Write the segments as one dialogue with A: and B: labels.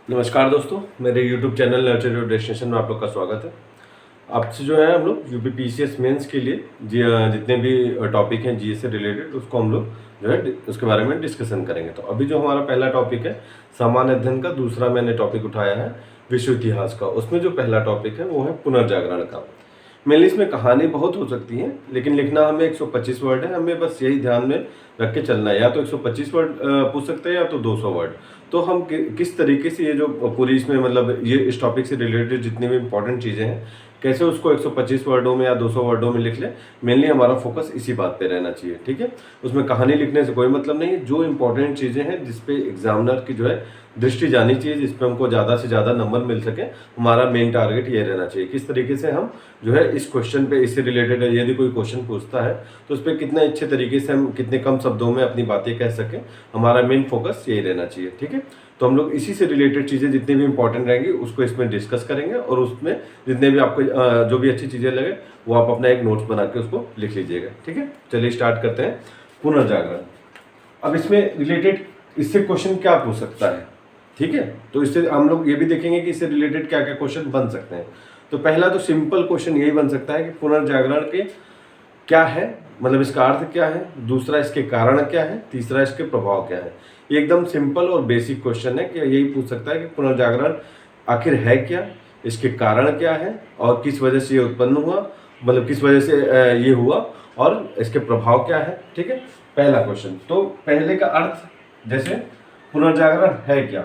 A: नमस्कार दोस्तों, मेरे YouTube channel nurture your destination में आप लोग का स्वागत है। आपसे जो है हम लोग यूपी पीसीएस मेंस के लिए जितने भी टॉपिक हैं जीएस से रिलेटेड उसको हम लोग जो है उसके बारे में डिस्कशन करेंगे। तो अभी जो हमारा पहला टॉपिक है सामान्य अध्ययन का, दूसरा मैंने टॉपिक उठाया है विश्व इतिहास का। उसमें जो पहला टॉपिक है वो है पुनर्जागरण का। मेनली इसमें कहानी बहुत हो सकती है, लेकिन लिखना हमें 125 वर्ड है। हमें बस यही ध्यान में रख के चलना है, या तो 125 वर्ड पूछ सकते हैं या तो 200 वर्ड। तो हम किस तरीके से ये जो पूरी इसमें मतलब ये इस टॉपिक से रिलेटेड जितनी भी इंपॉर्टेंट चीज़ें हैं कैसे उसको 125 वर्डों में या 200 वर्डों में लिख लें। मेनली हमारा फोकस इसी बात पे रहना चाहिए, ठीक है। उसमें कहानी लिखने से कोई मतलब नहीं है। जो इंपॉर्टेंट चीज़ें हैं जिसपे एग्जामिनर की जो है दृष्टि जानी चाहिए, जिसपे हमको ज़्यादा से ज़्यादा नंबर मिल सके, हमारा मेन टारगेट ये रहना चाहिए। किस तरीके से हम जो है इस क्वेश्चन पे इससे रिलेटेड यदि कोई क्वेश्चन पूछता है तो उस पर कितने अच्छे तरीके से हम कितने कम शब्दों में अपनी बातें कह सकें, हमारा मेन फोकस यही रहना चाहिए, ठीक है। तो हम लोग इसी से रिलेटेड चीज़ें जितनी भी इंपॉर्टेंट रहेंगी उसको इसमें डिस्कस करेंगे, और उसमें जितने भी आपको जो भी अच्छी चीज़ें लगे वो आप अपना एक नोट्स बना के उसको लिख लीजिएगा, ठीक है। चलिए स्टार्ट करते हैं। पुनर्जागरण, अब इसमें रिलेटेड इससे क्वेश्चन क्या पूछ सकता है, ठीक है। तो इससे हम लोग ये भी देखेंगे कि इससे रिलेटेड क्या क्या क्वेश्चन बन सकते हैं। तो पहला तो सिंपल क्वेश्चन यही बन सकता है कि पुनर्जागरण के क्या है, मतलब इसका अर्थ क्या है, दूसरा इसके कारण क्या है, तीसरा इसके प्रभाव क्या है। ये एकदम सिंपल और बेसिक क्वेश्चन है कि यही पूछ सकता है कि पुनर्जागरण आखिर है क्या, इसके कारण क्या है, और किस वजह से ये उत्पन्न हुआ, मतलब किस वजह से ये हुआ, और इसके प्रभाव क्या है, ठीक है। पहला क्वेश्चन, तो पहले का अर्थ, जैसे पुनर्जागरण है क्या,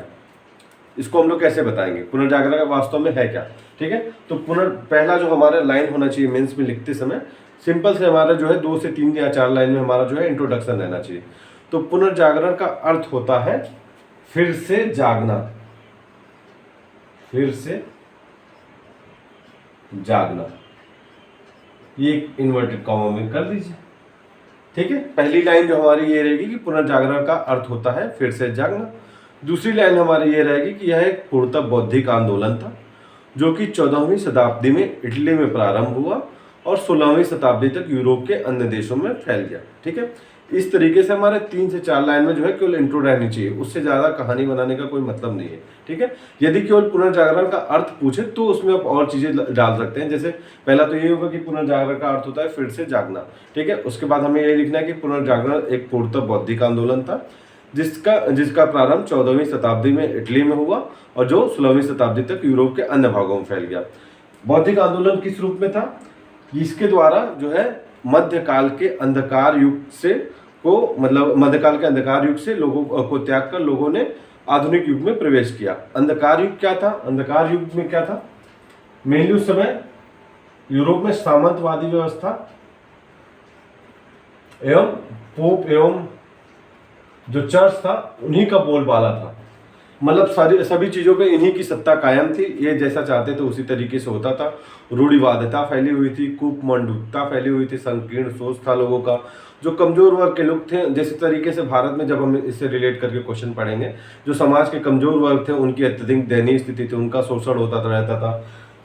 A: इसको हम लोग कैसे बताएंगे, पुनर्जागरण वास्तव में है क्या, ठीक है। तो पहला जो हमारा लाइन होना चाहिए मेंस में लिखते समय, सिंपल से हमारा जो है 2 से 3 या 4 लाइन में हमारा जो है इंट्रोडक्शन रहना चाहिए। तो पुनर्जागरण का अर्थ होता है फिर से जागना, फिर से जागना। ये इन्वर्टेड कॉमा में कर दीजिए, ठीक है। पहली लाइन जो हमारी ये रहेगी कि पुनर्जागरण का अर्थ होता है फिर से जागना। दूसरी लाइन हमारी ये रहेगी कि यह एक पूर्णतः बौद्धिक आंदोलन था जो कि 14वीं शताब्दी में इटली में प्रारंभ हुआ और 16वीं शताब्दी तक यूरोप के अन्य देशों में फैल गया, ठीक है। इस तरीके से हमारे 3 से 4 लाइन में जो है केवल इंट्रो रहनी चाहिए, उससे ज़्यादा कहानी बनाने का कोई मतलब नहीं है, ठीक है। यदि केवल पुनर्जागरण का अर्थ पूछे तो उसमें आप और चीज़ें डाल सकते हैं। जैसे पहला तो ये होगा कि पुनर्जागरण का अर्थ होता है फिर से जागना, ठीक है। उसके बाद हमें ये लिखना है कि पुनर्जागरण एक पूर्णतः बौद्धिक आंदोलन था जिसका प्रारंभ 14वीं शताब्दी में इटली में हुआ और जो 16वीं शताब्दी तक यूरोप के अन्य भागों में फैल गया। बौद्धिक आंदोलन किस रूप में था, इसके द्वारा जो है मध्यकाल के अंधकार युग से मध्यकाल के अंधकार युग से लोगों को त्याग कर लोगों ने आधुनिक युग में प्रवेश किया। अंधकार युग क्या था, अंधकार युग में क्या था, मेनली उस समय यूरोप में सामंतवादी व्यवस्था एवं पोप एवं जो चर्च था उन्हीं का बोलबाला था। मतलब सभी चीज़ों पे इन्हीं की सत्ता कायम थी। ये जैसा चाहते थे उसी तरीके से होता था। रूढ़िवादिता फैली हुई थी, कूपमंडूकता फैली हुई थी, संकीर्ण सोच था लोगों का। जो कमजोर वर्ग के लोग थे, जैसे तरीके से भारत में जब हम इससे रिलेट करके क्वेश्चन पढ़ेंगे, जो समाज के कमजोर वर्ग थे उनकी अत्यधिक दयनीय स्थिति थी, उनका शोषण होता रहता था।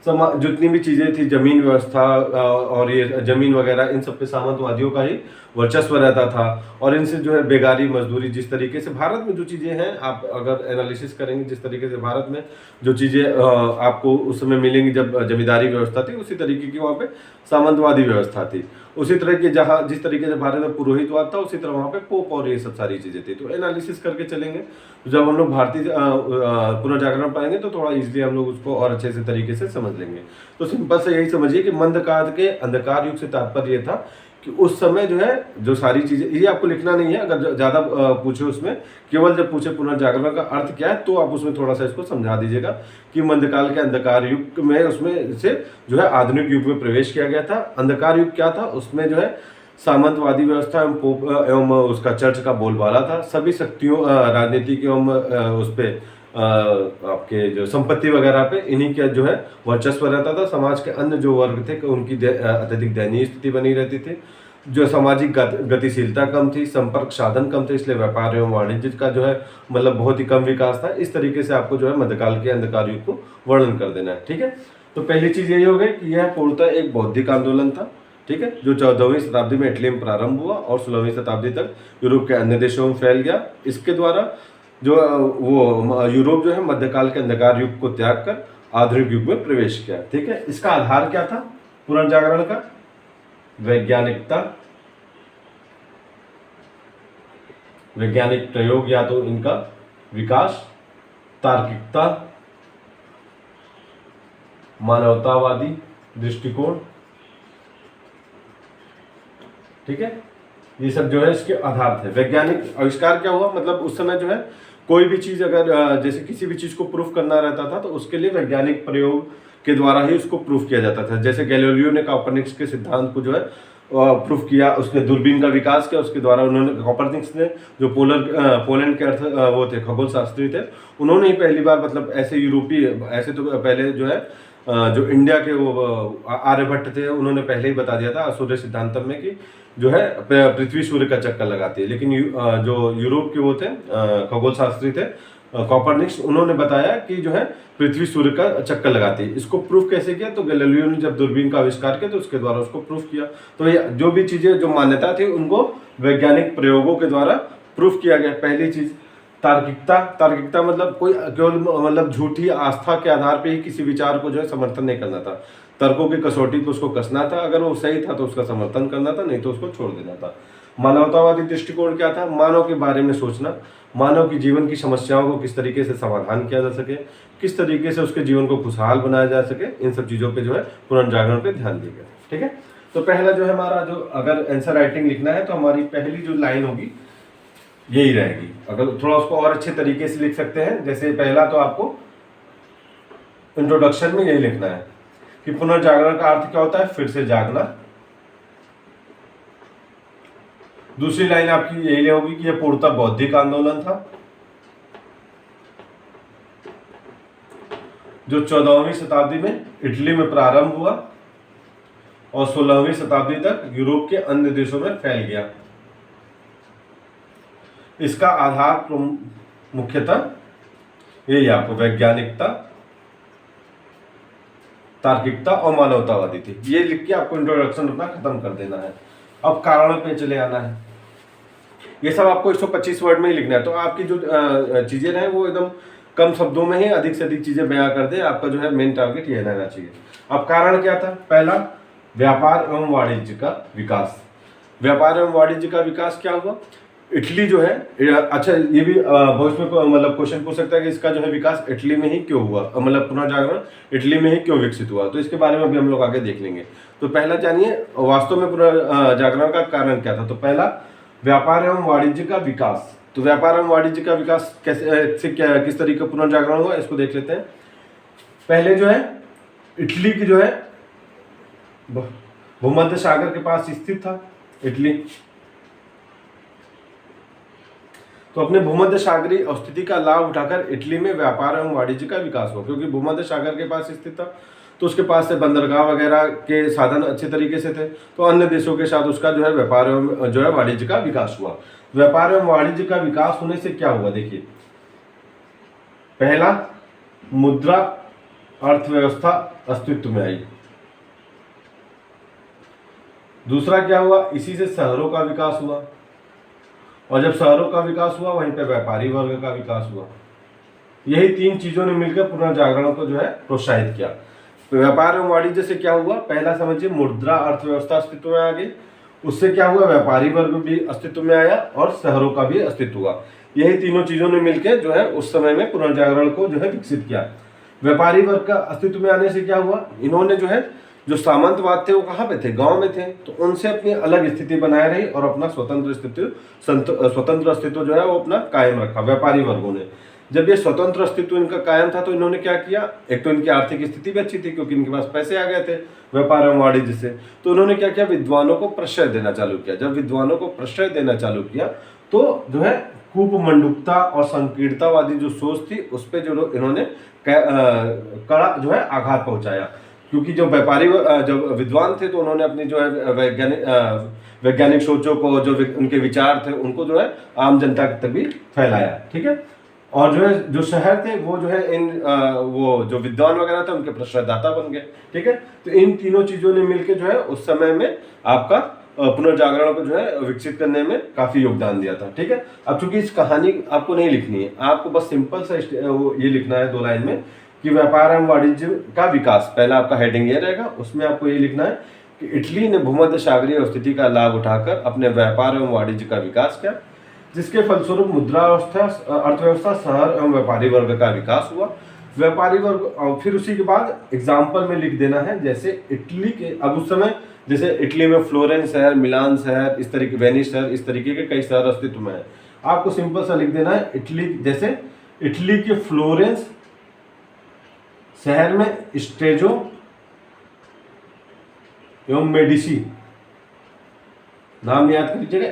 A: जितनी भी चीज़ें थी, जमीन व्यवस्था और ये जमीन वगैरह, इन सब पे सामंतवादियों का ही वर्चस्व रहता था। और इनसे जो है बेगारी मजदूरी, जिस तरीके से भारत में जो चीज़ें हैं, आप अगर एनालिसिस करेंगे जिस तरीके से भारत में जो चीज़ें आपको उस समय मिलेंगी जब जमींदारी व्यवस्था थी, उसी तरीके की वहाँ पे सामंतवादी व्यवस्था थी। उसी तरह की जहाँ जिस तरीके से भारत में पुरोहितवाद था उसी तरह वहाँ पे पोप और ये सब सारी चीज़ें थी। तो एनालिसिस करके चलेंगे, जब हम लोग भारतीय पुनर्जागरण पढ़ेंगे तो थोड़ा इजीली हम लोग उसको और अच्छे से तरीके से समझ लेंगे। तो सिंपल से यही समझिए कि मध्यकाल के अंधकार युग से तात्पर्य ये था कि उस समय जो है जो सारी चीज़ें, ये आपको लिखना नहीं है, अगर ज़्यादा पूछे उसमें, केवल जब पूछे पुनर्जागरण का अर्थ क्या है तो आप उसमें थोड़ा सा इसको समझा दीजिएगा कि मध्यकाल के अंधकार युग में उसमें से जो है आधुनिक युग में प्रवेश किया गया था। अंधकार युग क्या था, उसमें जो है सामंतवादी व्यवस्था एवं पोप एवं उसका चर्च का बोलबाला था। सभी शक्तियों राजनीतिक एवं उस पर आपके जो संपत्ति वगैरह पे इन्हीं का जो है वर्चस्व रहता था। समाज के अन्य जो वर्ग थे उनकी अत्यधिक दयनीय स्थिति बनी रहती थी। जो सामाजिक गतिशीलता कम थी, संपर्क साधन कम थे, इसलिए व्यापार एवं वाणिज्य का जो है मतलब बहुत ही कम विकास था। इस तरीके से आपको जो है मध्यकाल के अंधकार युग को वर्णन कर देना है, ठीक है। तो पहली चीज यही हो गई कि यह पूर्णतः एक बौद्धिक आंदोलन था, ठीक है, जो 14वीं शताब्दी में इटली में प्रारंभ हुआ और 16वीं शताब्दी तक यूरोप के अन्य देशों में फैल गया। इसके द्वारा जो वो यूरोप जो है मध्यकाल के अंधकार युग को त्याग कर आधुनिक युग में प्रवेश किया। ठीक है, इसका आधार क्या था पुनर्जागरण का? वैज्ञानिकता, वैज्ञानिक प्रयोग या तो इनका विकास, तार्किकता, मानवतावादी दृष्टिकोण। ठीक है, ये सब जो है इसके आधार थे। वैज्ञानिक आविष्कार क्या हुआ, मतलब उस समय जो है कोई भी चीज अगर जैसे किसी भी चीज को प्रूफ करना रहता था तो उसके लिए वैज्ञानिक प्रयोग के द्वारा ही उसको प्रूफ किया जाता था। जैसे गैलीलियो ने कॉपरनिकस के सिद्धांत को जो है प्रूफ किया, उसने दूरबीन का विकास किया, उसके द्वारा उन्होंने कॉपरनिकस ने जो पोलैंड के अर्थ वो थे खगोल शास्त्री थे, उन्होंने ही पहली बार मतलब ऐसे यूरोपीय, ऐसे तो पहले जो है जो इंडिया के वो आर्यभट्ट थे उन्होंने पहले ही बता दिया था सूर्य सिद्धांतम में कि जो है पृथ्वी सूर्य का चक्कर लगाती है। लेकिन जो यूरोप के वो थे खगोल शास्त्री थे कॉपरनिकस, उन्होंने बताया कि जो है पृथ्वी सूर्य का चक्कर लगाती है। इसको प्रूफ कैसे किया? तो गैलीलियो ने जब दूरबीन का आविष्कार किया तो उसके द्वारा उसको प्रूफ किया। तो ये जो भी चीजें जो मान्यता थी उनको वैज्ञानिक प्रयोगों के द्वारा प्रूफ किया गया। पहली चीज तार्किकता। तार्किकता मतलब कोई केवल मतलब झूठी आस्था के आधार पे ही किसी विचार को जो है समर्थन नहीं करना था। तर्कों की कसौटी पे उसको कसना था, अगर वो सही था तो उसका समर्थन करना था, नहीं तो उसको छोड़ देना था। मानवतावादी दृष्टिकोण क्या था? मानव के बारे में सोचना, मानव की जीवन की समस्याओं को किस तरीके से समाधान किया जा सके, किस तरीके से उसके जीवन को खुशहाल बनाया जा सके, इन सब चीज़ों पे जो है पुनर्जागरण पे ध्यान दिया गया। ठीक है, तो पहला जो है हमारा जो अगर आंसर राइटिंग लिखना है तो हमारी पहली जो लाइन होगी यही रहेगी। अगर थोड़ा उसको और अच्छे तरीके से लिख सकते हैं, जैसे पहला तो आपको इंट्रोडक्शन में यही लिखना है कि पुनर्जागरण का अर्थ क्या होता है? फिर से जागना। दूसरी लाइन आपकी यही होगी कि यह पूर्णतः बौद्धिक आंदोलन था जो 14वीं शताब्दी में इटली में प्रारंभ हुआ और 16वीं शताब्दी तक यूरोप के अन्य देशों में फैल गया। इसका आधार मुख्यतः यही आपको वैज्ञानिकता, तार्किकता और मानवतावादी थी। ये लिख के आपको इंट्रोडक्शन अपना खत्म कर देना है। अब कारणों पे चले आना है। ये सब आपको 125 वर्ड में ही लिखना है। तो आपकी जो चीजें हैं वो एकदम कम शब्दों में ही अधिक से अधिक चीजें बयां कर दे। आपका जो है मेन टारगेट ये रहना चाहिए। अब कारण क्या था? पहला, व्यापार एवं वाणिज्य का विकास। व्यापार एवं वाणिज्य का विकास क्या हुआ? इटली जो है, अच्छा ये भी बहुत में मतलब क्वेश्चन पूछ सकता है कि इसका जो है विकास इटली में ही क्यों हुआ, मतलब पुनर्जागरण इटली में ही क्यों विकसित हुआ, तो इसके बारे में भी हम लोग आगे देख लेंगे। तो पहला जानिए वास्तव में पुनर्जागरण का कारण क्या था। तो पहला, व्यापार एवं वाणिज्य का विकास। तो व्यापार एवं वाणिज्य का विकास कैसे से क्या किस तरीके का पुनर्जागरण हुआ, इसको देख लेते हैं। पहले जो है इटली की जो है भूमध्य सागर के पास स्थित था इटली, तो अपने भूमध्य सागरीय स्थिति का लाभ उठाकर इटली में व्यापार एवं वाणिज्य का विकास हुआ। क्योंकि भूमध्य सागर के पास स्थित था तो उसके पास से बंदरगाह वगैरह के साधन अच्छे तरीके से थे, तो अन्य देशों के साथ उसका जो है व्यापार एवं जो है वाणिज्य का विकास हुआ। व्यापार एवं वाणिज्य का विकास होने से क्या हुआ? देखिए, पहला, मुद्रा अर्थव्यवस्था अस्तित्व में आई। दूसरा क्या हुआ? इसी से शहरों का विकास हुआ, और जब शहरों का विकास हुआ वहीं पे व्यापारी वर्ग का विकास हुआ। यही तीन चीजों ने मिलकर पुनर्जागरण को जो है प्रोत्साहित किया। तो व्यापार एवं वाणिज्य से क्या हुआ? पहला समझिए, मुद्रा अर्थव्यवस्था अस्तित्व में आ गई। उससे क्या हुआ? व्यापारी वर्ग भी अस्तित्व में आया और शहरों का भी अस्तित्व हुआ। यही तीनों चीजों ने मिलकर जो है उस समय में पुनर्जागरण को जो है विकसित किया। व्यापारी वर्ग का अस्तित्व में आने से क्या हुआ? इन्होंने जो है जो सामंतवाद थे वो कहाँ पे थे? गांव में थे, तो उनसे अपनी अलग स्थिति बनाए रही और अपना स्वतंत्र अस्तित्व जो है वो अपना कायम रखा। व्यापारी वर्गों ने जब ये स्वतंत्र अस्तित्व इनका कायम था तो इन्होंने क्या किया? एक तो इनकी आर्थिक स्थिति भी अच्छी थी क्योंकि इनके पास पैसे आ गए थे व्यापार एवं वाणिज्य से, तो उन्होंने क्या किया? विद्वानों को प्रश्रय देना चालू किया। जब विद्वानों को प्रश्रय देना चालू किया तो जो है कूपमंडूकता और संकीर्णतावादी जो सोच थी उस पर जो इन्होंने कड़ा जो है आघात पहुंचाया। क्योंकि जो व्यापारी जब विद्वान थे तो उन्होंने अपनी जो है वैज्ञानिक सोचों को, जो उनके विचार थे उनको जो है आम जनता तक भी फैलाया। ठीक है, और जो है जो शहर थे वो जो है इन वो जो विद्वान वगैरह थे उनके प्रश्रयदाता बन गए। ठीक है, तो इन तीनों चीजों ने मिलकर जो है उस समय में आपका पुनर्जागरण को जो है विकसित करने में काफी योगदान दिया था। ठीक है, अब चूंकि इस कहानी आपको नहीं लिखनी है, आपको बस सिंपल सा ये लिखना है 2 लाइन में कि व्यापार एवं वाणिज्य का विकास, पहला आपका हेडिंग ये रहेगा, उसमें आपको ये लिखना है कि इटली ने भूमध्य सागरीय स्थिति का लाभ उठाकर अपने व्यापार एवं वाणिज्य का विकास किया, जिसके फलस्वरूप मुद्रा अर्थव्यवस्था, शहर एवं व्यापारी वर्ग का विकास हुआ। व्यापारी वर्ग, और फिर उसी के बाद एग्जाम्पल में लिख देना है, जैसे इटली के, अब उस समय जैसे इटली में फ्लोरेंस शहर, मिलान शहर, इस तरीके वेनिस शहर, इस तरीके के कई शहर अस्तित्व में है। आपको सिंपल सा लिख देना है इटली, जैसे इटली के फ्लोरेंस शहर में स्ट्रेजो एवं मेडिसी, नाम याद कर लीजिएगा,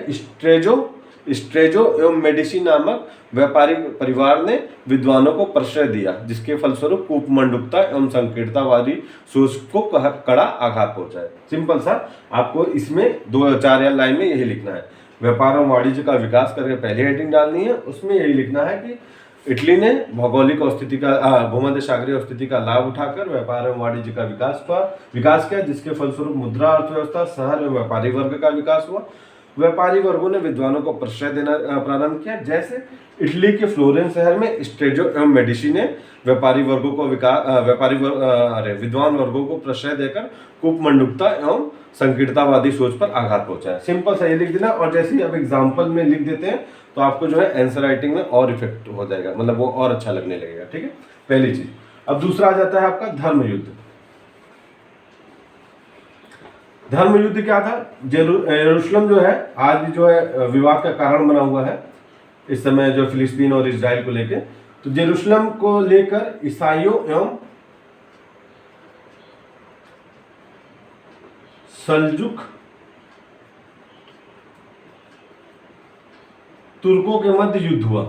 A: स्ट्रेजो एवं मेडिसी नामक व्यापारी परिवार ने विद्वानों को प्रश्रय दिया, जिसके फलस्वरूप उपमंडुकता एवं संकीर्णतावादी सोच को कड़ा आघात पहुंचा है। सिंपल सा आपको इसमें 2-4 लाइन में यही लिखना है। व्यापार और वाणिज्य का विकास करके पहली हेडिंग डालनी है, उसमें यही लिखना है कि इटली ने भौगोलिक स्थिति का, भूमध्य सागरीय स्थिति का लाभ उठाकर व्यापार एवं वाणिज्य का विकास किया, जिसके फलस्वरूप मुद्रा अर्थव्यवस्था, शहर एवं व्यापारी वर्ग का विकास हुआ। व्यापारी वर्गों ने विद्वानों को प्रश्रय देना प्रारंभ किया, जैसे इटली के फ्लोरेंस शहर में स्ट्रेजो एवं मेडिसी ने व्यापारी वर्गों को विद्वान वर्गों को प्रश्रय देकर कूपमंडुकता एवं संकीर्णतावादी सोच पर आघात पहुंचाया। सिंपल सा ये लिख देना, और जैसे ही अब एग्जाम्पल में लिख देते हैं तो आपको जो है आंसर राइटिंग में और इफेक्ट हो जाएगा, मतलब वो और अच्छा लगने लगेगा। ठीक है, पहली चीज। अब दूसरा आ जाता है आपका धर्म युद्ध। धर्म युद्ध क्या था? यरूशलेम जो है आज भी जो है विवाद का कारण बना हुआ है इस समय, जो फिलिस्तीन और इजराइल को लेकर। तो यरूशलेम को लेकर ईसाइयों एवं सल्जुक तुर्कों के मध्य युद्ध हुआ।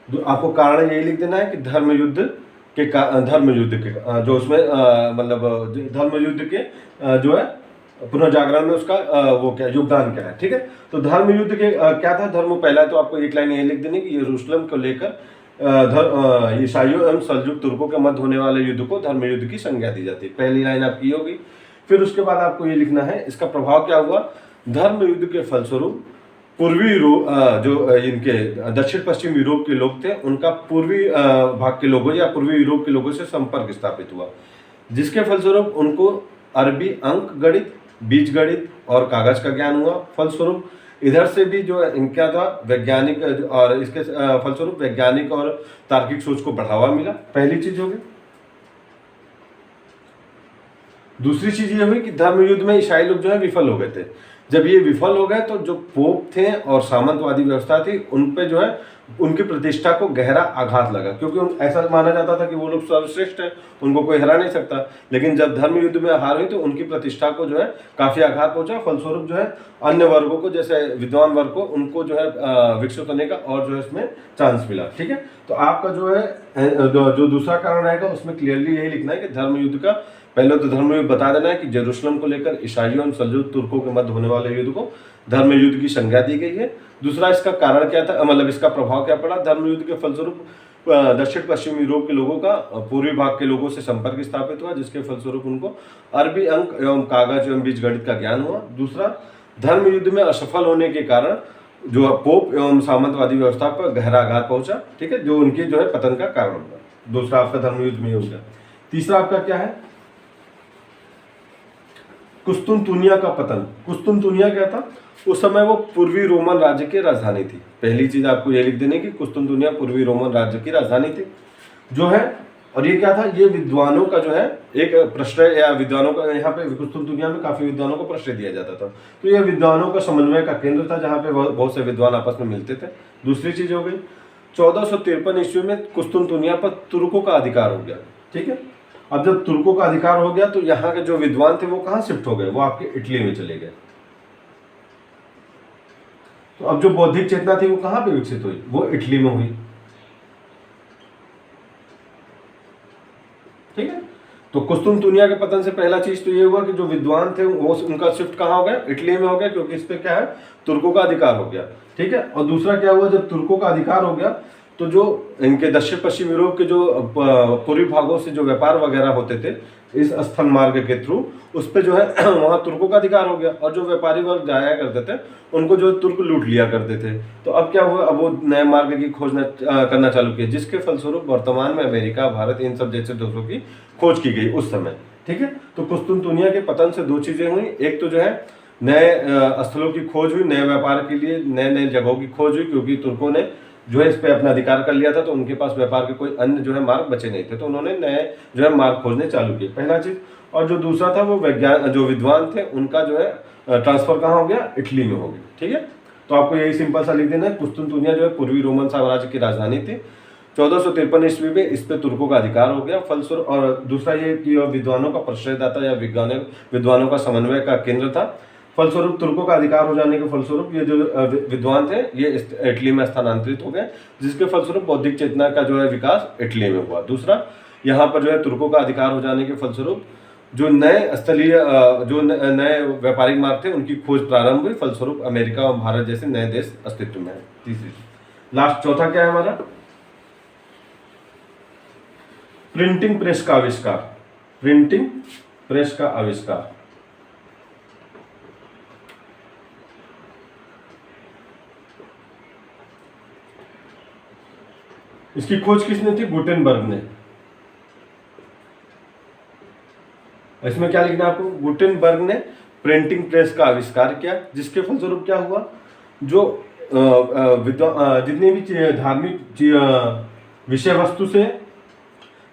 A: आपको कारण यही लिख देना है कि धर्म युद्ध के जो उसमें मतलब धर्म युद्ध के जो है पुनर्जागरण में उसका वो क्या योगदान क्या है। ठीक है, तो धर्म युद्ध के क्या था? पहला तो आपको एक लाइन ये लिख देनी कि यरूशलेम को लेकर ईसाइयों एवं सल्जुक तुर्कों के मध्य होने वाले युद्ध को धर्म युद्ध की संज्ञा दी जाती है। पहली लाइन आपकी होगी। फिर उसके बाद आपको ये लिखना है इसका प्रभाव क्या हुआ। धर्म युद्ध के फलस्वरूप पूर्वी यूरोप जो इनके दक्षिण पश्चिम यूरोप के लोग थे, उनका पूर्वी भाग के लोगों या पूर्वी यूरोप के लोगों से संपर्क स्थापित हुआ, जिसके फलस्वरूप उनको अरबी अंक गणित, बीज गणित और कागज का ज्ञान हुआ। फलस्वरूप इधर से भी जो इनका था वैज्ञानिक, और इसके फलस्वरूप वैज्ञानिक और तार्किक सोच को बढ़ावा मिला। पहली चीज होगी। दूसरी चीज ये हुई कि धर्म युद्ध में ईसाई लोग जो है विफल हो गए थे। जब ये विफल हो गए तो जो पोप थे और सामंतवादी व्यवस्था थी, उन पे जो है उनकी प्रतिष्ठा को गहरा आघात लगा, क्योंकि ऐसा माना जाता था कि वो लोग सर्वश्रेष्ठ हैं, उनको कोई हरा नहीं सकता। लेकिन जब धर्म युद्ध में हार हुई तो उनकी प्रतिष्ठा को जो है काफी आघात पहुंचा। फलस्वरूप जो है अन्य वर्गों को, जैसे विद्वान वर्ग को, उनको जो है विकसित होने का और जो है इसमें चांस मिला। ठीक है, तो आपका जो है जो दूसरा कारण रहेगा उसमें क्लियरली यही लिखना है कि धर्म युद्ध का, पहले तो धर्म युद्ध बता देना है कि जेरूशलेम को लेकर ईसाइयों और सल्जुक तुर्कों के मध्य होने वाले युद्ध को धर्म युद्ध की संज्ञा दी गई है। दूसरा इसका कारण क्या था, मतलब इसका प्रभाव क्या पड़ा। धर्म युद्ध के फलस्वरूप दक्षिण पश्चिम यूरोप के लोगों का पूर्वी भाग के लोगों से संपर्क स्थापित हुआ, जिसके फलस्वरूप उनको अरबी अंक एवं कागज एवं बीज गणित का ज्ञान हुआ। दूसरा, धर्म युद्ध में असफल होने के कारण जो पोप एवं सामंतवादी व्यवस्था पर गहरा आघात पहुंचा। ठीक है, जो उनके जो है पतन का कारण हुआ। दूसरा आपका धर्म युद्ध में हो गया। तीसरा आपका क्या है? कुस्तुनतुनिया का पतन। कुस्तुनतुनिया क्या था? उस समय वो पूर्वी रोमन राज्य की राजधानी थी। पहली चीज आपको ये लिख देने की कुस्तुनतुनिया पूर्वी रोमन राज्य की राजधानी थी जो है। और ये क्या था? ये विद्वानों का जो है एक प्रश्रय, या विद्वानों का, यहाँ पे कुस्तुनतुनिया में काफी विद्वानों को प्रश्रय दिया जाता था। तो ये विद्वानों का समन्वय का केंद्र था, जहाँ पे बहुत से विद्वान आपस में मिलते थे। दूसरी चीज हो गई 1453 ईस्वी में कुस्तुनतुनिया पर तुर्कों का अधिकार हो गया। ठीक है, अब जब तुर्कों का अधिकार हो गया तो यहाँ के जो विद्वान थे वो कहाँ शिफ्ट हो गए? वो आपके इटली में चले गए। तो अब जो बौद्धिक चेतना थी वो कहाँ पे विकसित हुई? वो इटली में हुई। ठीक है, तो कुस्तुनतुनिया के पतन से पहला चीज तो ये हुआ कि जो विद्वान थे वो उनका शिफ्ट कहाँ हो गया? इटली में हो गया, क्योंकि इस पे क्या है? तुर्कों का अधिकार हो गया। ठीक है, और दूसरा क्या हुआ? जब तुर्कों का अधिकार हो गया तो जो इनके दक्षिण पश्चिम यूरोप के जो पूर्वी भागों से जो व्यापार वगैरह होते थे, इस स्थल मार्ग के थ्रू, उस पे जो है वहाँ तुर्कों का अधिकार हो गया, और जो व्यापारी वर्ग जाया करते थे उनको जो तुर्क लूट लिया करते थे। तो अब क्या हुआ, अब वो नए मार्ग की खोज करना चालू किया, जिसके फलस्वरूप वर्तमान में अमेरिका, भारत, इन सब जैसे देशों की खोज की गई उस समय। ठीक है, तो कुस्तुनतुनिया के पतन से दो चीजें हुई, एक तो जो है नए स्थलों की खोज हुई, नए व्यापार के लिए नए नए जगहों की खोज हुई, क्योंकि तुर्कों ने जो है इस पे अपना अधिकार कर लिया था, तो उनके पास व्यापार के कोई अन्य जो है मार्ग बचे नहीं थे, तो उन्होंने नए जो है मार्ग खोजने चालू किए, पहला चीज। और जो दूसरा था वो जो विद्वान थे उनका जो है ट्रांसफर कहाँ हो गया, इटली में हो गया। ठीक है, तो आपको यही सिंपल सा लिख देना है, कुस्तुनतुनिया जो है पूर्वी रोमन साम्राज्य की राजधानी थी। 1453 ईस्वी में इस पे तुर्कों का अधिकार हो गया फलस्वरूप। और दूसरा ये कि विद्वानों का प्रश्रयदाता या विद्वानों का समन्वय का केंद्र था। फलस्वरूप तुर्कों का अधिकार हो जाने के फलस्वरूप ये जो विद्वान थे ये इटली में स्थानांतरित हो गए, जिसके फलस्वरूप बौद्धिक चेतना का जो है विकास इटली में हुआ। दूसरा, यहाँ पर जो है तुर्कों का अधिकार हो जाने के फलस्वरूप जो नए स्थलीय जो नए व्यापारिक मार्ग थे उनकी खोज प्रारंभ हुई, फलस्वरूप अमेरिका और भारत जैसे नए देश अस्तित्व में है। तीसरी, लास्ट चौथा क्या है हमारा, प्रिंटिंग प्रेस का आविष्कार। प्रिंटिंग प्रेस का आविष्कार, इसकी खोज किसने थी, गुटेनबर्ग ने। इसमें क्या लिखना है आपको, गुटेनबर्ग ने प्रिंटिंग प्रेस का आविष्कार किया, जिसके फलस्वरूप क्या हुआ, जो जितनी भी धार्मिक विषय वस्तु से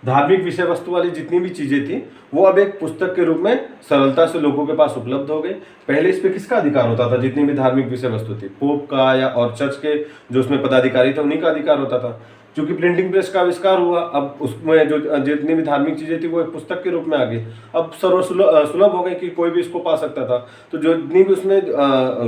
A: धार्मिक विषय वस्तु वाली जितनी भी चीजें थी वो अब एक पुस्तक के रूप में सरलता से लोगों के पास उपलब्ध हो गई। पहले इस पे किसका अधिकार होता था, जितनी भी धार्मिक विषय वस्तु थी, पोप का या और चर्च के जो उसमें पदाधिकारी थे उन्हीं का अधिकार होता था। क्योंकि प्रिंटिंग प्रेस का आविष्कार हुआ, अब उसमें जो जितनी भी धार्मिक चीजें थी वो एक पुस्तक के रूप में आ गई, अब सुलभ हो गई कि कोई भी इसको पा सकता था। तो जो जितनी भी उसमें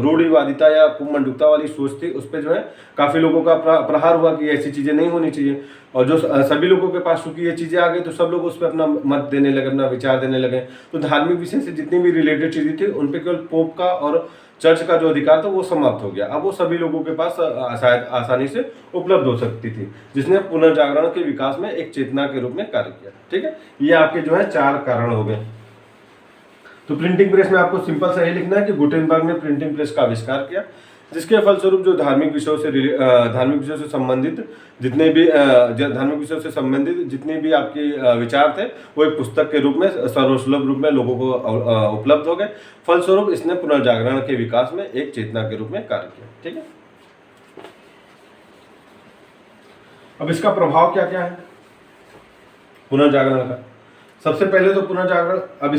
A: रूढ़िवादिता या कुमंडुकता वाली सोच थी उस पर जो है काफी लोगों का प्रहार हुआ कि ऐसी चीजें नहीं होनी चाहिए। और जो सभी लोगों के पास चूंकि ये चीजें आ गई तो सब लोग उस पर अपना मत देने लगे, अपना विचार देने लगे। तो धार्मिक विषय से जितनी भी रिलेटेड चीजें थी उन पर केवल पोप का और चर्च का जो अधिकार था वो समाप्त हो गया। अब वो सभी लोगों के पास शायद आसानी से उपलब्ध हो सकती थी, जिसने पुनर्जागरण के विकास में एक चेतना के रूप में कार्य किया। ठीक है, ये आपके जो है 4 कारण हो गए। तो प्रिंटिंग प्रेस में आपको सिंपल सा ये लिखना है कि गुटेनबर्ग ने प्रिंटिंग प्रेस का आविष्कार किया, जिसके फलस्वरूप जो धार्मिक विषयों से संबंधित जितने भी आपके विचार थे वो एक पुस्तक के रूप में सर्वसुलभ रूप में लोगों को उपलब्ध हो गए। फलस्वरूप इसने पुनर्जागरण के विकास में एक चेतना के रूप में कार्य किया। ठीक है, अब इसका प्रभाव क्या क्या है पुनर्जागरण का। सबसे पहले तो पुनर्जागरण, अब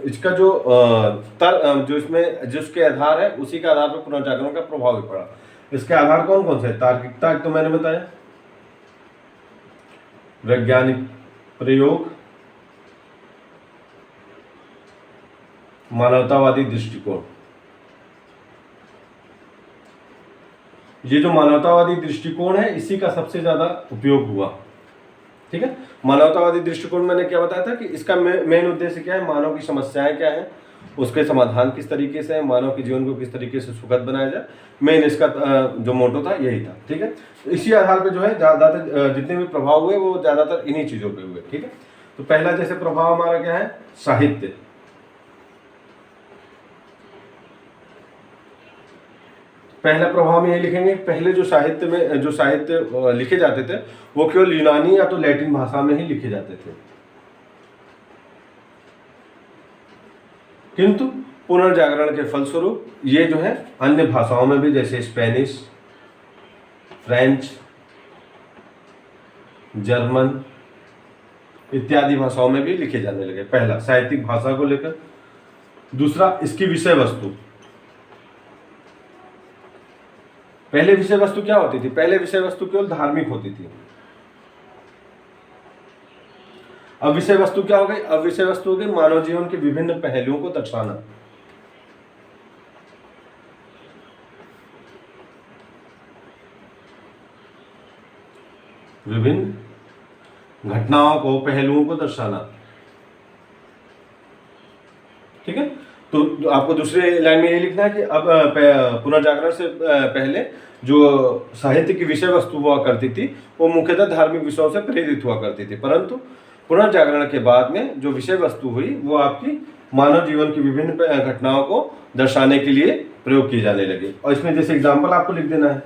A: इसका जो इसमें जिसके आधार है उसी के आधार पर पुनर्जागरण का प्रभाव भी पड़ा। इसके आधार कौन कौन से, तार्किकता तो मैंने बताया, वैज्ञानिक प्रयोग, मानवतावादी दृष्टिकोण। ये जो मानवतावादी दृष्टिकोण है इसी का सबसे ज्यादा उपयोग हुआ। ठीक है, मानवतावादी दृष्टिकोण मैंने क्या बताया था कि इसका मेन उद्देश्य क्या है, मानव की समस्याएं क्या है, उसके समाधान किस तरीके से है, मानव के जीवन को किस तरीके से सुखद बनाया जाए, मेन इसका जो मोटो था यही था। ठीक है, तो इसी आधार पे जो है ज्यादातर जितने भी प्रभाव हुए वो ज्यादातर इन्हीं चीजों पे हुए। ठीक है, तो पहला जैसे प्रभाव हमारा क्या है, साहित्य। पहला प्रभाव में ये लिखेंगे, पहले जो साहित्य लिखे जाते थे वो केवल यूनानी या तो लैटिन भाषा में ही लिखे जाते थे, किंतु पुनर्जागरण के फलस्वरूप ये जो है अन्य भाषाओं में भी, जैसे स्पेनिश, फ्रेंच, जर्मन इत्यादि भाषाओं में भी लिखे जाने लगे। पहला साहित्यिक भाषा को लेकर। दूसरा, इसकी विषय वस्तु। पहले विषय वस्तु क्या होती थी, पहले विषय वस्तु केवल धार्मिक होती थी। अब विषय वस्तु क्या हो गई, अब विषय वस्तु हो गई मानव जीवन के विभिन्न पहलुओं को दर्शाना। विभिन्न घटनाओं को, पहलुओं को दर्शाना। ठीक है, तो आपको दूसरे लाइन में ये लिखना है कि अब पुनर्जागरण से पहले जो साहित्य की विषय वस्तु हुआ करती थी वो मुख्यतः धार्मिक विषयों से प्रेरित हुआ करती थी, परंतु पुनर्जागरण के बाद में जो विषय वस्तु हुई वो आपकी मानव जीवन की विभिन्न घटनाओं को दर्शाने के लिए प्रयोग किए जाने लगे। और इसमें जैसे एग्जाम्पल आपको लिख देना है।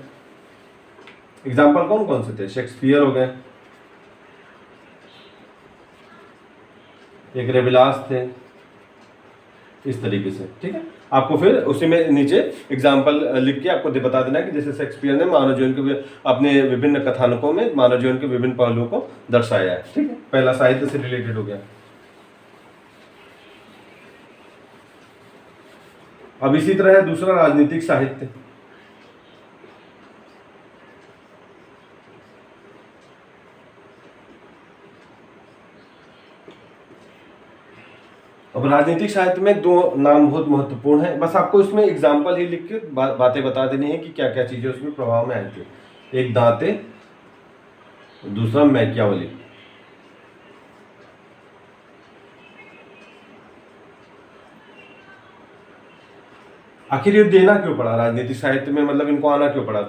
A: एग्जाम्पल कौन कौन से थे? शेक्सपियर हो गए, एक रेबिलास थे, इस तरीके से। ठीक है, आपको फिर उसी में नीचे एग्जाम्पल लिख के आपको बता देना है कि जैसे शेक्सपियर ने मानव जीवन के अपने विभिन्न कथानकों में मानव जीवन के विभिन्न पहलुओं को दर्शाया है। ठीक है, पहला साहित्य से रिलेटेड हो गया। अब इसी तरह है दूसरा राजनीतिक साहित्य। अब राजनीतिक साहित्य में दो नाम बहुत महत्वपूर्ण है, बस आपको इसमें एग्जाम्पल ही लिख के बातें बता देनी है कि क्या क्या चीजें उसमें प्रभाव में आई थी। एक दांते, दूसरा मैकियावेली। आखिर ये देना क्यों पड़ा राजनीतिक साहित्य में, मतलब इनको आना क्यों पड़ा?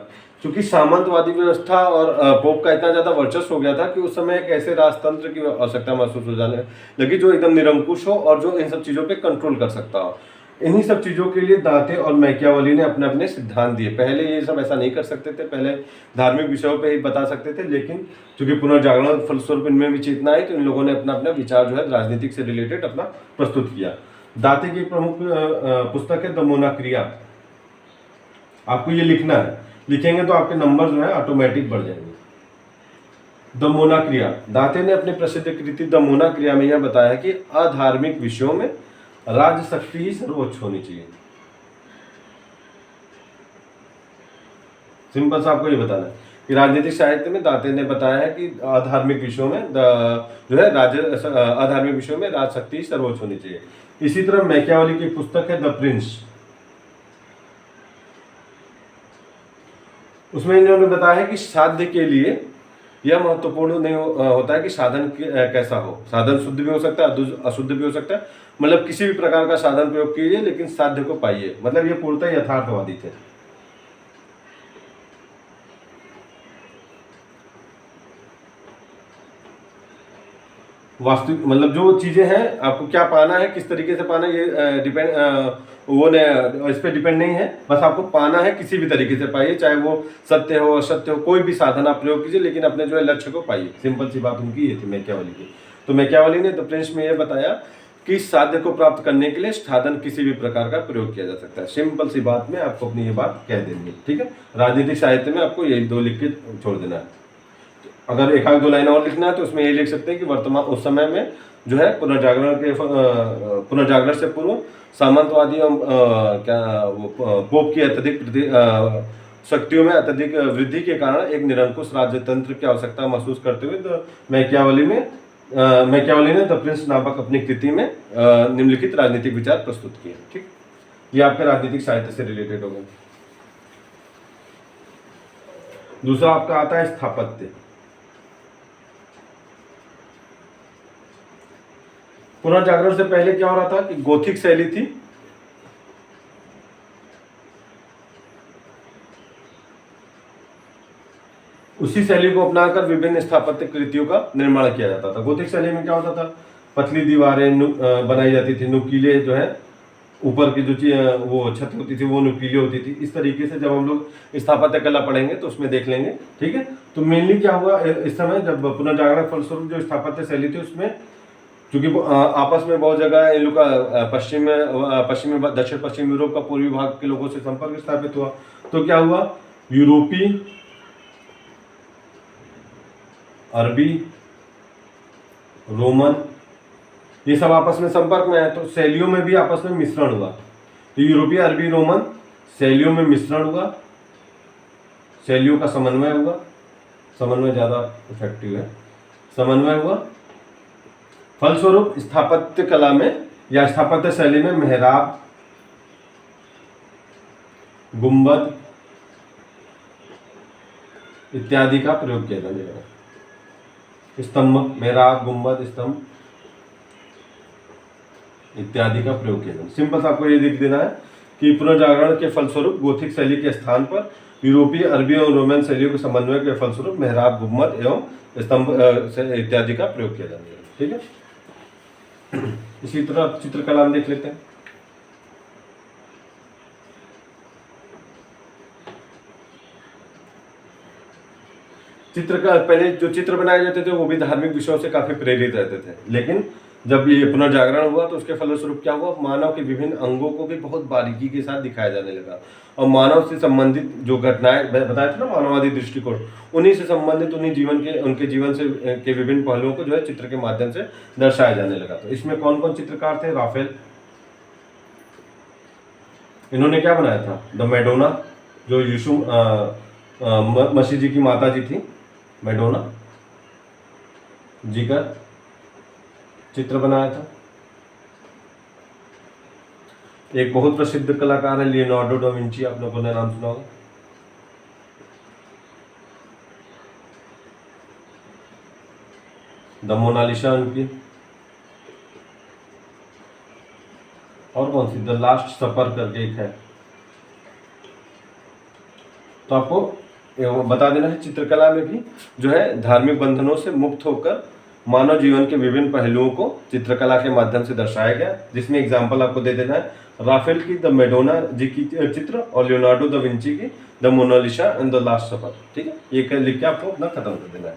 A: क्योंकि सामंतवादी व्यवस्था और पोप का इतना ज्यादा वर्चस्व हो गया था कि उस समय एक ऐसे राजतंत्र की आवश्यकता महसूस हो जाने लगी जो एकदम निरंकुश हो और जो इन सब चीजों पे कंट्रोल कर सकता हो। इन्हीं सब चीजों के लिए दांते और मैकियावेली ने अपने अपने सिद्धांत दिए। पहले ये सब ऐसा नहीं कर सकते थे, पहले धार्मिक विषयों पे ही बता सकते थे, लेकिन चूंकि पुनर्जागरण फलस्वरूप इनमें भी चेतना आई तो इन लोगों ने अपना अपना विचार जो है राजनीतिक से रिलेटेड अपना प्रस्तुत किया। दांते की प्रमुख पुस्तक है द मोनाक्रिया। आपको ये लिखना है, लिखेंगे तो आपके नंबर जो है ऑटोमेटिक बढ़ जाएंगे। द मोनाक्रिया, दांते ने अपनी प्रसिद्ध कृति द मोनाक्रिया में यह बताया कि अधार्मिक विषयों में राज्य शक्ति ही सर्वोच्च होनी चाहिए। सिंपल सा आपको ये बताना है कि राजनीतिक साहित्य में दांते ने बताया है कि अधार्मिक विषयों में जो है अधार्मिक विषयों में राज शक्ति ही सर्वोच्च होनी चाहिए। इसी तरह मैकियावेली की पुस्तक है द प्रिंस, उसमें इन्होंने बताया है कि साध्य के लिए यह महत्वपूर्ण नहीं होता है कि साधन कैसा हो। साधन शुद्ध भी हो सकता है, अशुद्ध भी हो सकता है, मतलब किसी भी प्रकार का साधन प्रयोग कीजिए लेकिन साध्य को पाइए। मतलब ये पूर्णतः यथार्थवादी थे। वास्तविक मतलब जो चीजें हैं आपको क्या पाना है, किस तरीके से पाना है, ये डिपेंड वो ने इस पर डिपेंड नहीं है। बस आपको पाना है, किसी भी तरीके से पाइए, चाहे वो सत्य हो असत्य हो, कोई भी साधन आप प्रयोग कीजिए लेकिन अपने जो है लक्ष्य को पाइए। सिंपल सी बात उनकी ये थी मैकियावेली की। तो मैकियावेली ने द प्रिंस में यह बताया कि साध्य को प्राप्त करने के लिए साधन किसी भी प्रकार का प्रयोग किया जा सकता है। सिंपल सी बात में आपको अपनी ये बात कह देनी है। ठीक है, राजनीतिक साहित्य में आपको यही दो लिख के छोड़ देना है। अगर एक आध दो लाइन और लिखना है तो उसमें ये लिख सकते हैं कि वर्तमान उस समय में जो है पुनर्जागरण से पूर्व सामंतवादी पोप की अत्यधिक शक्तियों में अत्यधिक वृद्धि के कारण एक निरंकुश राज्यतंत्र की आवश्यकता महसूस करते हुए तो मैकियावेली ने द प्रिंस नामक अपनी कृति में निम्नलिखित राजनीतिक विचार प्रस्तुत किए। ठीक, ये आपके राजनीतिक साहित्य से रिलेटेड हो गए। दूसरा आपका आता है स्थापत्य। पुनर्जागरण से पहले क्या हो रहा था कि गोथिक शैली थी, उसी शैली को अपनाकर विभिन्न स्थापत्य कृतियों का निर्माण किया जाता था। गोथिक शैली में क्या होता था, पतली दीवारें बनाई जाती थी, नुकीले जो है ऊपर की जो वो छत होती थी वो नुकीली होती थी। इस तरीके से जब हम लोग स्थापत्य कला पढ़ेंगे तो उसमें देख लेंगे। ठीक है, तो मेनली क्या हुआ इस समय जब पुनर्जागरण फलस्वरूप जो स्थापत्य शैली थी उसमें क्योंकि आपस में बहुत जगह इन लोग का पश्चिम में दक्षिण पश्चिम यूरोप का पूर्वी भाग के लोगों से संपर्क स्थापित हुआ, तो क्या हुआ यूरोपी, अरबी, रोमन ये सब आपस में संपर्क में है, तो शैलियों में भी आपस में मिश्रण हुआ। तो यूरोपीय, अरबी, रोमन शैलियों में मिश्रण हुआ, शैलियों का समन्वय हुआ। समन्वय ज़्यादा इफेक्टिव है, समन्वय हुआ। फलस्वरूप स्थापत्य कला में या स्थापत्य शैली में मेहराब, गुंबद इत्यादि का प्रयोग किया जाने लगा। स्तंभ, मेहराब, गुंबद, स्तंभ इत्यादि का प्रयोग किया जाए। सिंपल से आपको ये लिख देना है कि पुनर्जागरण के फलस्वरूप गोथिक शैली के स्थान पर यूरोपीय, अरबी और रोमन शैलियों के समन्वय के फलस्वरूप मेहराब, गुंबद एवं स्तंभ इत्यादि का प्रयोग किया जाने लगा। ठीक है। इसी तरह चित्रकला में देख लेते हैं। चित्र का पहले जो चित्र बनाए जाते थे वो भी धार्मिक विषयों से काफी प्रेरित रहते थे, लेकिन जब ये पुनर्जागरण हुआ तो उसके फलस्वरूप क्या हुआ, मानव के विभिन्न अंगों को भी बहुत बारीकी के साथ दिखाया जाने लगा और मानव से संबंधित जो घटनाएं बताया था ना, मानववादी दृष्टिकोण, उन्हीं से संबंधित उनके जीवन से के विभिन्न पहलुओं को जो है चित्र के माध्यम से दर्शाया जाने लगा। तो इसमें कौन कौन चित्रकार थे? राफेल, इन्होंने क्या बनाया था? द मैडोना, जो यीशु मसीह जी की माता जी थी, मैडोना जी का चित्र बनाया था। एक बहुत प्रसिद्ध कलाकार है लियोनार्डो डा विंची, आप लोगों ने नाम सुना होगा। द मोनालिसा उनकी। और कौन सी? द लास्ट सफर करके एक है। तो आपको बता देना है, चित्रकला में भी जो है धार्मिक बंधनों से मुक्त होकर मानव जीवन के विभिन्न पहलुओं को चित्रकला के माध्यम से दर्शाया गया, जिसमें एग्जाम्पल आपको दे देना है राफेल की द मैडोना जी की चित्र और लियोनार्डो दा विंची की the Mona Lisa and the last supper. ठीक है, ये लिख के आपको अपना खत्म कर देना है।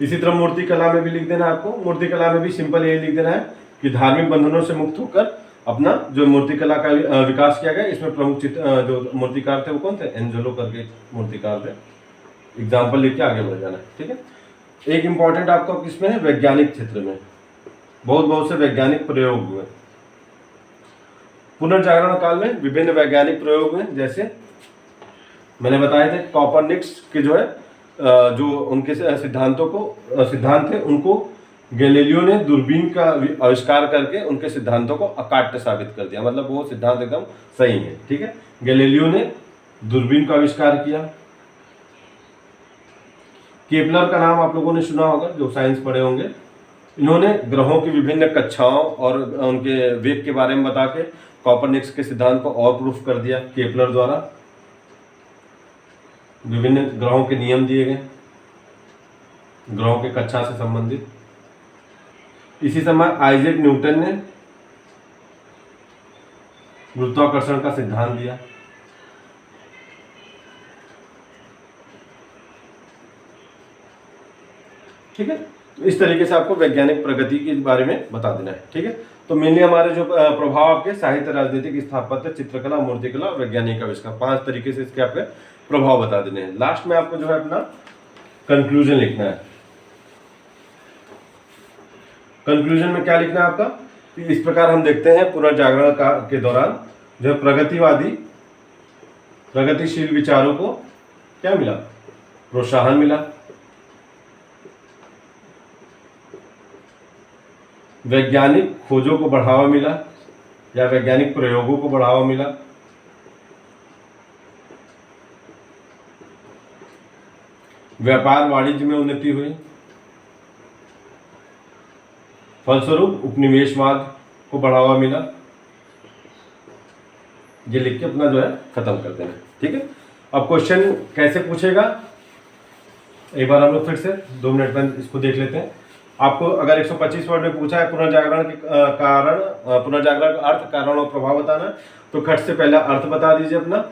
A: इसी तरह मूर्ति कला में भी लिख देना है आपको। मूर्ति कला में भी सिंपल ये लिख देना है कि धार्मिक बंधनों से मुक्त होकर अपना जो मूर्ति कला का विकास किया गया। इसमें प्रमुख जो मूर्तिकार थे वो कौन थे? एंजेलो करके मूर्तिकार थे। एग्जाम्पल लिख के आगे बढ़ जाना है। ठीक है। एक इंपॉर्टेंट आपका किसमें है? वैज्ञानिक क्षेत्र में बहुत से वैज्ञानिक प्रयोग हुए। पुनर्जागरण काल में विभिन्न वैज्ञानिक प्रयोग हुए, जैसे मैंने बताए थे कॉपरनिकस के जो है जो उनके सिद्धांत थे उनको गैलीलियो ने दूरबीन का आविष्कार करके उनके सिद्धांतों को अकाट्य साबित कर दिया, मतलब वो सिद्धांत एकदम सही है। ठीक है, गैलीलियो ने दूरबीन का आविष्कार किया। केपलर का नाम आप लोगों ने सुना होगा जो साइंस पढ़े होंगे। इन्होंने ग्रहों की विभिन्न कक्षाओं और उनके वेग के बारे में बता के कॉपरनिकस के सिद्धांत को और प्रूफ कर दिया। केपलर द्वारा विभिन्न ग्रहों के नियम दिए गए, ग्रहों के कक्षा से संबंधित। इसी समय आइजैक न्यूटन ने गुरुत्वाकर्षण का सिद्धांत दिया। ठीक है, तो इस तरीके से आपको वैज्ञानिक प्रगति के बारे में बता देना है। ठीक है, तो मेनली हमारे जो प्रभाव आपके साहित्य, राजनीतिक, स्थापत्य, चित्रकला, मूर्तिकला, वैज्ञानिक आविष्कार, 5 तरीके से इसके आपके प्रभाव बता देने हैं। लास्ट में आपको जो है अपना कंक्लूजन लिखना है। कंक्लूजन में क्या लिखना है आपका? कि इस प्रकार हम देखते हैं पुनर्जागरण के दौरान जो प्रगतिशील विचारों को क्या मिला? प्रोत्साहन मिला। वैज्ञानिक खोजों को बढ़ावा मिला या वैज्ञानिक प्रयोगों को बढ़ावा मिला। व्यापार वाणिज्य में उन्नति हुई। फलस्वरूप उपनिवेशवाद को बढ़ावा मिला। ये लिख के अपना जो है खत्म कर देना। ठीक है, अब क्वेश्चन कैसे पूछेगा एक बार हम लोग फिर से 2 मिनट में इसको देख लेते हैं। आपको अगर 125 वर्ड में पूछा है पुनर्जागरण का अर्थ, कारण और प्रभाव बताना, तो खट से पहला अर्थ बता दीजिए अपना।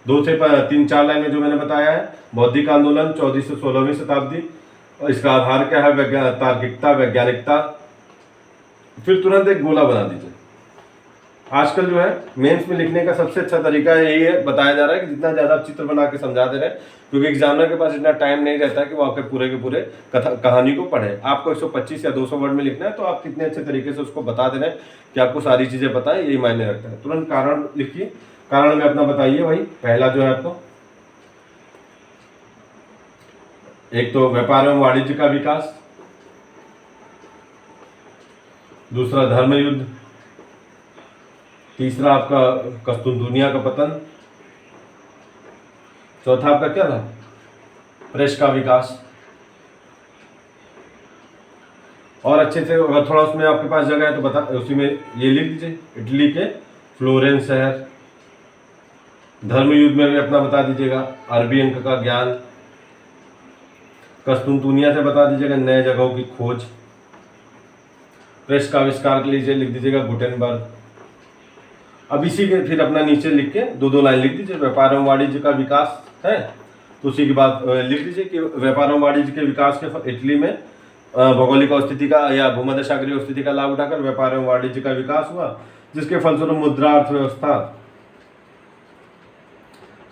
A: 2 से 3-4 लाइन में जो मैंने बताया है, बौद्धिक आंदोलन 14वीं से 16वीं शताब्दी, और इसका आधार क्या है? तार्किकता, वैज्ञानिकता। फिर तुरंत एक गोला बना दीजिए। आजकल जो है मेंस में लिखने का सबसे अच्छा तरीका यही है, बताया जा रहा है कि जितना ज़्यादा आप चित्र बना के समझा दे रहे हैं, क्योंकि एग्जामिनर के पास इतना टाइम नहीं रहता कि वो आपके पूरे के पूरे कहानी को पढ़े। आपको 125 या 200 वर्ड में लिखना है, तो आप कितने अच्छे तरीके से उसको बता दे रहे हैं कि आपको सारी चीज़ें पता है, यही मायने रखता है। तुरंत कारण लिखिए। कारण में अपना बताइए भाई। पहला जो है आपको, एक तो व्यापार एवं वाणिज्य का विकास, दूसरा धर्म युद्ध, तीसरा आपका कस्तूरबा का पतन, चौथा आपका क्या था? प्रेस का विकास। और अच्छे से अगर थोड़ा उसमें आपके पास जगह है तो बता, उसी में ये लिख दीजिए, इटली के फ्लोरेंस शहर। धर्म युद्ध में भी अपना बता दीजिएगा, अरबी अंक का ज्ञान। कस्तुनतुनिया से बता दीजिएगा नए जगहों की खोज। प्रेस का आविष्कार के लिए लिख दीजिएगा गुटेनबर्ग। अब इसी के फिर अपना नीचे लिख के दो दो लाइन लिख दीजिए, व्यापार एवं वाणिज्य का विकास है तो उसी की बात लिख दीजिए कि व्यापार एवं वाणिज्य के विकास के इटली में भौगोलिक स्थिति का या भूमध्य सागरीय स्थिति का लाभ उठाकर व्यापार एवं वाणिज्य का विकास हुआ, जिसके फलस्वरूप मुद्रा अर्थव्यवस्था,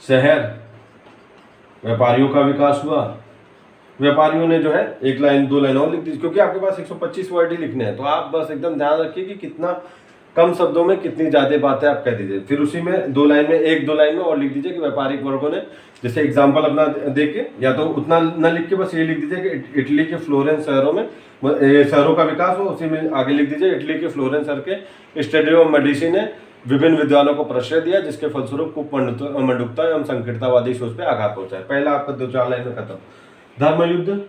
A: शहर, व्यापारियों का विकास हुआ। व्यापारियों ने जो है एक लाइन दो लाइन और लिख दीजिए, क्योंकि आपके पास 125 वर्ड ही लिखने हैं, तो आप बस एकदम ध्यान रखिए कि कितना कम शब्दों में कितनी ज्यादा बातें आप कह दीजिए। फिर उसी में दो लाइन में एक दो लाइन में और लिख दीजिए कि व्यापारिक वर्गों ने, जैसे एग्जांपल अपना देके, या तो उतना न लिख के बस ये लिख दीजिए कि इटली के फ्लोरेंस शहरों में शहरों का विकास हो। उसी में आगे लिख दीजिए इटली के फ्लोरेंस शहर के स्टूडियो ऑफ मेडिसिन ने विभिन्न विद्वानों को प्रश्रय दिया, जिसके फलस्वरूप कुपमंडुकता एवं संकीर्णतावादी सोच पे आघात पहुंचा। पहला आपका 2-4 लाइन में खत्म। धर्म युद्ध,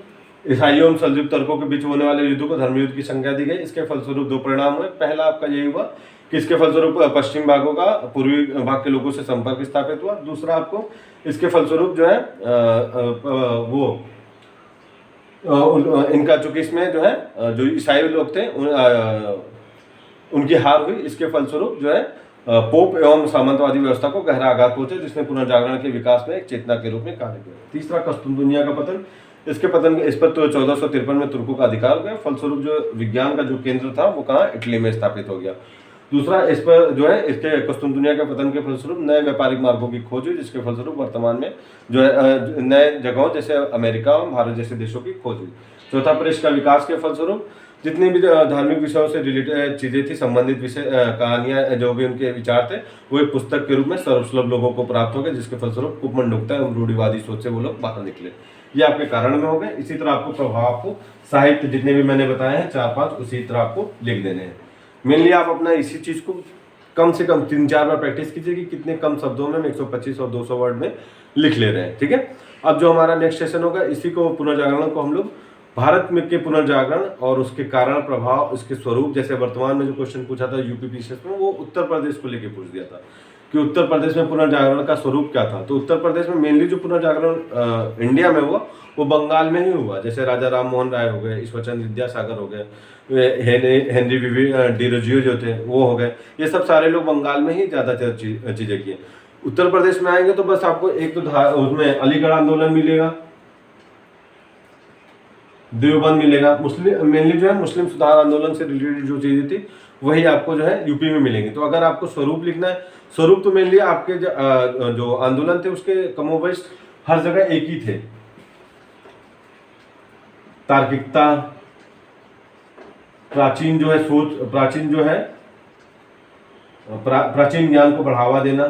A: ईसाइयों एवं सलजुक तर्कों के बीच होने वाले युद्ध को धर्मयुद्ध की संज्ञा दी गई। इसके फलस्वरूप दो परिणाम हुए। पहला आपका यही हुआ कि इसके फलस्वरूप पश्चिम भागों का पूर्वी भाग के लोगों से संपर्क स्थापित हुआ। दूसरा आपको इसके फलस्वरूप जो है इनका, चूंकि इसमें जो है जो ईसाई लोग थे उनकी हार हुई। इसके फलस्वरूप जो है पोप एवं सामंतवादी व्यवस्था को गहरा आघात पहुंचे, जिसने पुनर्जागरण के विकास में एक चेतना के रूप में कार्य किया। तीसरा कस्तुनतुनिया का पतन। इसके पतन इस पर तो 1453 में तुर्कों का अधिकार हो गया। फलस्वरूप जो विज्ञान का जो केंद्र था वो कहाँ, इटली में स्थापित हो गया। दूसरा, इस पर जो है इसके कस्तुनतुनिया के पतन के फलस्वरूप नए व्यापारिक मार्गों की खोज हुई, जिसके फलस्वरूप वर्तमान में जो है नए जगहों जैसे अमेरिका और भारत जैसे देशों की खोज हुई। चौथा, प्रेस का विकास के फलस्वरूप जितनी भी धार्मिक विषयों से रिलेटेड चीजें थी, संबंधित विषय, कहानियां, जो भी उनके विचार थे, वो एक पुस्तक के रूप में सर्वसुलभ लोगों को प्राप्त हो गए, जिसके फलस्वरूप कुपमंडुकता एवं रूढ़िवादी सोच से वो लोग बाहर निकले। ये आपके कारण में हो गए। इसी तरह आपको प्रभाव, आपको साहित्य जितने भी मैंने बताए हैं 4-5, उसी तरह आपको लिख देने हैं। मेनली आप अपना इसी चीज को कम से कम 3-4 बार प्रैक्टिस कीजिए कि कितने कम शब्दों में हम 125 और 200 वर्ड में लिख ले रहे हैं। ठीक है। अब जो हमारा नेक्स्ट सेशन होगा, इसी को पुनर्जागरण को हम लोग भारत में के पुनर्जागरण और उसके कारण, प्रभाव, उसके स्वरूप, जैसे वर्तमान में जो क्वेश्चन पूछा था यूपीपीसीएस में, वो उत्तर प्रदेश को लेके पूछ दिया था कि उत्तर प्रदेश में पुनर्जागरण का स्वरूप क्या था। तो उत्तर प्रदेश में मेनली जो पुनर्जागरण इंडिया में हुआ वो बंगाल में ही हुआ। जैसे राजा राम मोहन राय हो गए, ईश्वरचंद्र विद्यासागर हो गए, हेनरी डिरोजियो जो थे वो हो गए। ये सब सारे लोग बंगाल में ही ज़्यादा चीज़ें की। उत्तर प्रदेश में आएंगे तो बस आपको एक तो उसमें अलीगढ़ आंदोलन मिलेगा, देवबंद मिलेगा। मुस्लिम मेनली जो है मुस्लिम सुधार आंदोलन से रिलेटेड जो चीजें थी वही आपको जो है यूपी में मिलेंगी। तो अगर आपको स्वरूप लिखना है, स्वरूप तो मेनली आपके जो आंदोलन थे उसके कमोबेश हर जगह एक ही थे। तार्किकता, प्राचीन जो है सोच, प्राचीन जो है प्राचीन ज्ञान को बढ़ावा देना,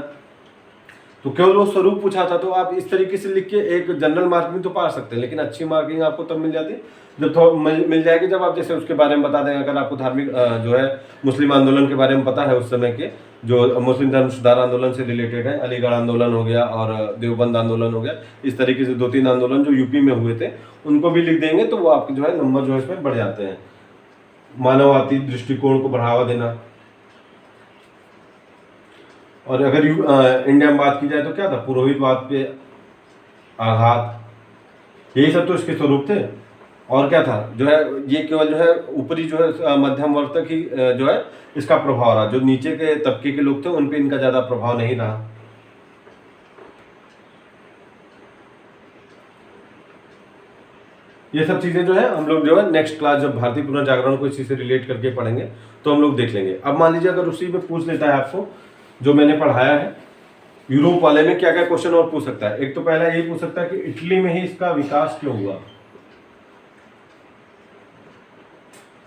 A: तो केवल वो स्वरूप पूछा था। तो आप इस तरीके से लिख के एक जनरल मार्किंग तो पा सकते हैं, लेकिन अच्छी मार्किंग आपको तब मिल जाती है जब मिल जाएगी जब आप जैसे उसके बारे में बता देंगे। अगर आपको धार्मिक जो है मुस्लिम आंदोलन के बारे में पता है, उस समय के जो मुस्लिम धर्म सुधार आंदोलन से रिलेटेड है, अलीगढ़ आंदोलन हो गया और देवबंद आंदोलन हो गया, इस तरीके से 2-3 आंदोलन जो यूपी में हुए थे उनको भी लिख देंगे तो वो आपके जो है नंबर जो है इसमें बढ़ जाते हैं। मानववादी दृष्टिकोण को बढ़ावा देना, और अगर इंडिया में बात की जाए तो क्या था, पुरोहितवाद पे आघात, यही सब तो इसके स्वरूप थे। और क्या था जो है, ये केवल जो है ऊपरी जो है मध्यम वर्ग तक ही जो है इसका प्रभाव रहा, जो नीचे के तबके के लोग थे उन पे इनका ज्यादा प्रभाव नहीं रहा। ये सब चीजें जो है हम लोग जो है नेक्स्ट क्लास जब भारतीय पुनर्जागरण को इसी से रिलेट करके पढ़ेंगे तो हम लोग देख लेंगे। अब मान लीजिए अगर उसी में पूछ लेता है आपको जो मैंने पढ़ाया है, यूरोप वाले में क्या क्या क्वेश्चन और पूछ सकता है। एक तो पहला यही पूछ सकता है कि इटली में ही इसका विकास क्यों हुआ।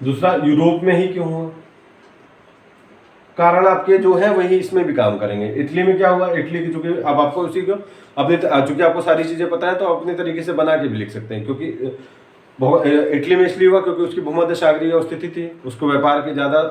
A: दूसरा, यूरोप में ही क्यों हुआ। कारण आपके जो है वही इसमें भी काम करेंगे। इटली में क्या हुआ, इटली की चूंकि अब आपको उसी को अपने चूंकि आपको सारी चीजें पता है तो अपने तरीके से बना के भी लिख सकते हैं। क्योंकि इटली में इसलिए हुआ क्योंकि उसकी भूमध्य सागरीय स्थिति थी, उसको व्यापार के ज़्यादा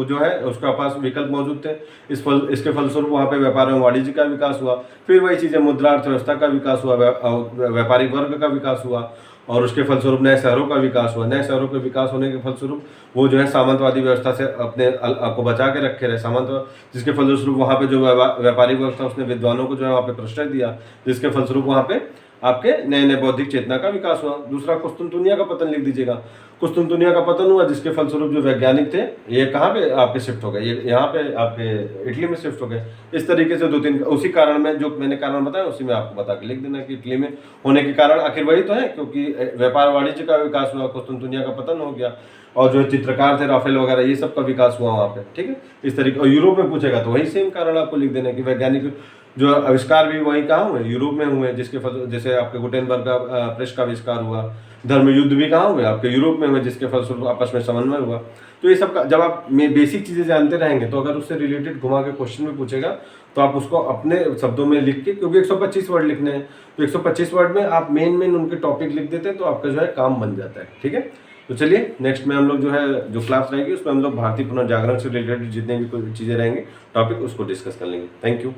A: जो है उसके पास विकल्प मौजूद थे। इसके फलस्वरूप वहाँ पे व्यापार एवं वाणिज्य का विकास हुआ। फिर वही चीज़ें मुद्रा अर्थव्यवस्था का विकास हुआ, व्यापारिक वर्ग का विकास हुआ और उसके फलस्वरूप नए शहरों का विकास हुआ। नए शहरों के विकास होने के फलस्वरूप वो जो है सामंतवादी व्यवस्था से अपने को बचा के रखे रहे सामंत, जिसके फलस्वरूप वहाँ पे जो व्यापारिक व्यवस्था उसने विद्वानों को जो है वहाँ पे प्रश्रय दिया, जिसके फलस्वरूप वहाँ पे आपके नए नए बौद्धिक चेतना का विकास हुआ। दूसरा, कुस्तुनतुनिया का पतन लिख दीजिएगा। कुस्तुनतुनिया का पतन हुआ जिसके फलस्वरूप जो वैज्ञानिक थे ये कहाँ पे आपके शिफ्ट हो गए, ये यहाँ पे आपके इटली में शिफ्ट हो गए। इस तरीके से 2-3 उसी कारण में जो मैंने कारण बताया उसी में आपको बता के लिख देना कि इटली में होने के कारण आखिर वही तो है, क्योंकि व्यापार वाणिज्य का विकास हुआ, कुस्तुनतुनिया का पतन हो गया, और जो चित्रकार थे राफेल वगैरह ये सब का विकास हुआ वहाँ पे। ठीक है, इस तरीके। और यूरोप में पूछेगा तो वही सेम कारण आपको लिख देना कि वैज्ञानिक जो आविष्कार भी वही कहाँ हुए, यूरोप में हुए, जिसके जैसे आपके गुटेनबर्ग का प्रेस का आविष्कार हुआ। धर्म युद्ध भी कहाँ हुए, आपके यूरोप में हुए, जिसके फलस्वरूप आपस में समन्वय हुआ। तो ये सब का जब आप बेसिक चीज़ें जानते रहेंगे तो अगर उससे रिलेटेड घुमा के क्वेश्चन में पूछेगा तो आप उसको अपने शब्दों में लिख के, क्योंकि 125 वर्ड लिखने हैं, तो 125 वर्ड में आप मेन उनके टॉपिक लिख देते हैं तो आपका जो है काम बन जाता है। ठीक है, तो चलिए नेक्स्ट में हम लोग जो है जो क्लास रहेगी उसमें हम लोग भारतीय पुनर्जागरण से रिलेटेड जितने भी कोई चीज़ें रहेंगी टॉपिक उसको डिस्कस कर लेंगे। Thank you.